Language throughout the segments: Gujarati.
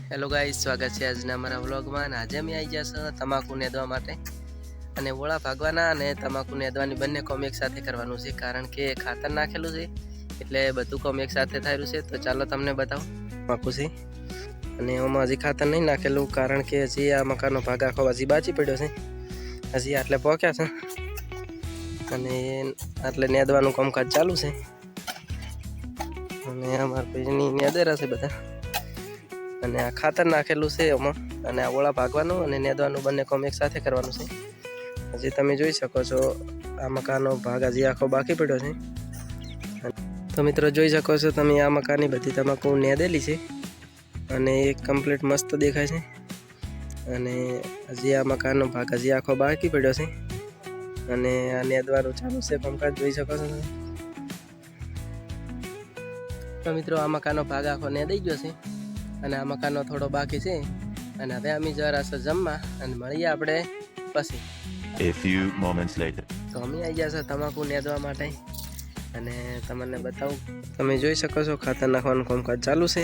હેલો ગાઈસ, સ્વાગત છે આજના અમારા વ્લોગમાં. આજે અમે આવી ગયા છે તમાકુ નેદવા માટે અને ઓળા ભાગવાના અને તમાકુ નેદવાની બંને કોમ એક સાથે કરવાનું છે, કારણ કે ખાતર નાખેલું છે એટલે બધું કોમ એક સાથે થયેલું છે. તો ચાલો તમને બતાવું. તમાકુ છે અને એમાં હજી ખાતર નહીં નાખેલું, કારણ કે હજી આ મકાનનો ભાગ આખો હજી બાચી પડ્યો છે, હજી આટલે પહોંચ્યા છે અને આટલે નેદવાનું કામકાજ ચાલુ છે. અને અમારા ભાઈની નેદેરા છે બધા, અને આ ખાતર નાખેલું છે એમાં, અને આ ઓળા ભાગવાનું અને નેદવાનું બંને કામ એક સાથે કરવાનું છે. હજી તમે જોઈ શકો છો આ મકાનનો ભાગ હજી આખો બાકી પડ્યો છે. તો મિત્રો જોઈ શકો છો તમે આ મકાનની બધી તમાકુ નેદેલી છે અને એક કમ્પ્લીટ મસ્ત દેખાય છે. અને હજી આ મકાનનો ભાગ હજી આખો બાકી પડ્યો છે અને આ નેદવાનું ચાલુ છે કામકાજ, જોઈ શકો છો તમે. તો મિત્રો આ મકાનનો ભાગ આખો નેદાઈ ગયો છે અને આ મકાનનો થોડો બાકી છે. અને હવે અમે જરા જમવા અને મળીએ આપણે પછી. A few moments later. તો અમે આવી ગયા છે તમાકુ નેદવા માટે અને તમને બતાવું. તમે જોઈ શકો છો ખાતર નાખવાનું કામકાજ ચાલુ છે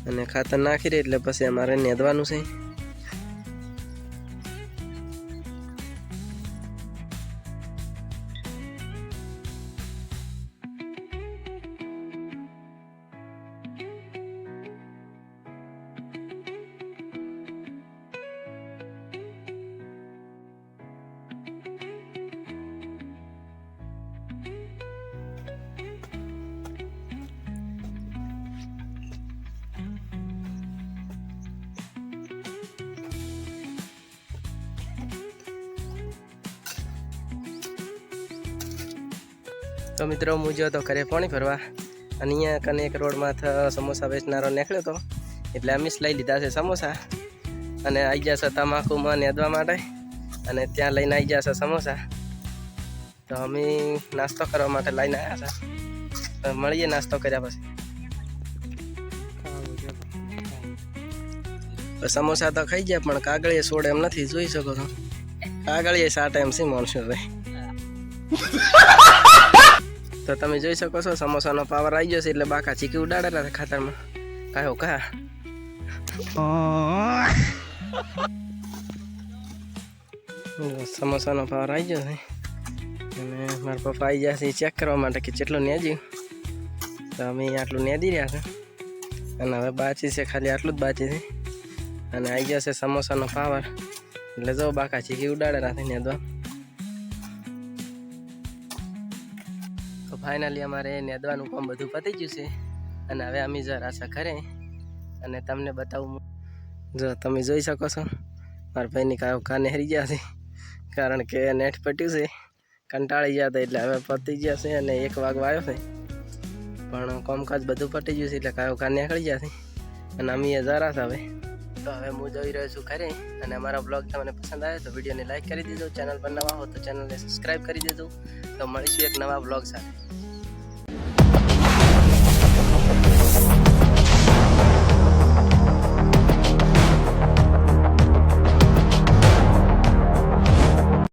અને ખાતર નાખી દે એટલે પછી અમારે નેદવાનું છે. તો મિત્રો હું જો તો ઘરે પાણી ભરવા, અને અહીંયા કને એક રોડમાં સમોસા વેચનારો નીકળ્યો હતો એટલે અમે લઈ લીધા છે સમોસા અને આવી ગયા છે તમાકુમાં નેદવા માટે, અને ત્યાં લઈને આવી ગયા છે સમોસા. તો અમે નાસ્તો કરવા માટે લઈને આવ્યા છે. તો મળીએ નાસ્તો કર્યા પછી. સમોસા તો ખાઈ ગયા પણ કાગળીએ છોડે એમ નથી, જોઈ શકો છો. કાગળીએ સાટ એમ છે માણસો ભાઈ. તો તમે જોઈ શકો છો સમોસાનો પાવર આવી ગયો છે એટલે બાકા ચીકી ઉડાડેલા છે ખાતરમાં. કાયો કા સમોસાનો પાવર આવી ગયો છે અને મારા પપ્પા આવી ગયા છે ચેક કરવા માટે કે કેટલું નેજ્યું. તો અમે આટલું નેદી રહ્યા છે અને હવે બાચી છે, ખાલી આટલું જ બાચી છે. અને આવી ગયા છે સમોસાનો પાવર એટલે જો બાકા ચીકી ઉડાડેલા છે નેદવા. તો ફાઇનલી અમારે નેદવાનું કામ બધું પતી ગયું છે અને હવે અમે જરા છે ઘરે અને તમને બતાવું. જો તમે જોઈ શકો છો મારા ભાઈની કાને હરી ગયા છે, કારણ કે નેટ પટ્યું છે, કંટાળી ગયા હતા એટલે હવે પતી ગયા છે અને 1 વાગવા આવ્યો છે. પણ કામકાજ બધું પતી ગયું છે એટલે કાને નીકળી ગયા છે અને અમે જરા છે હવે. તો હવે હું જઈ રહ્યો છું ઘરે અને અમારા બ્લોગ તમને પસંદ આવે તો વિડીયોને લાઈક કરી દેજો, ચેનલ પર નવા હો તો ચેનલને સબસ્ક્રાઈબ કરી દેજો. તો મળીશું એક નવા બ્લોગ સાથે.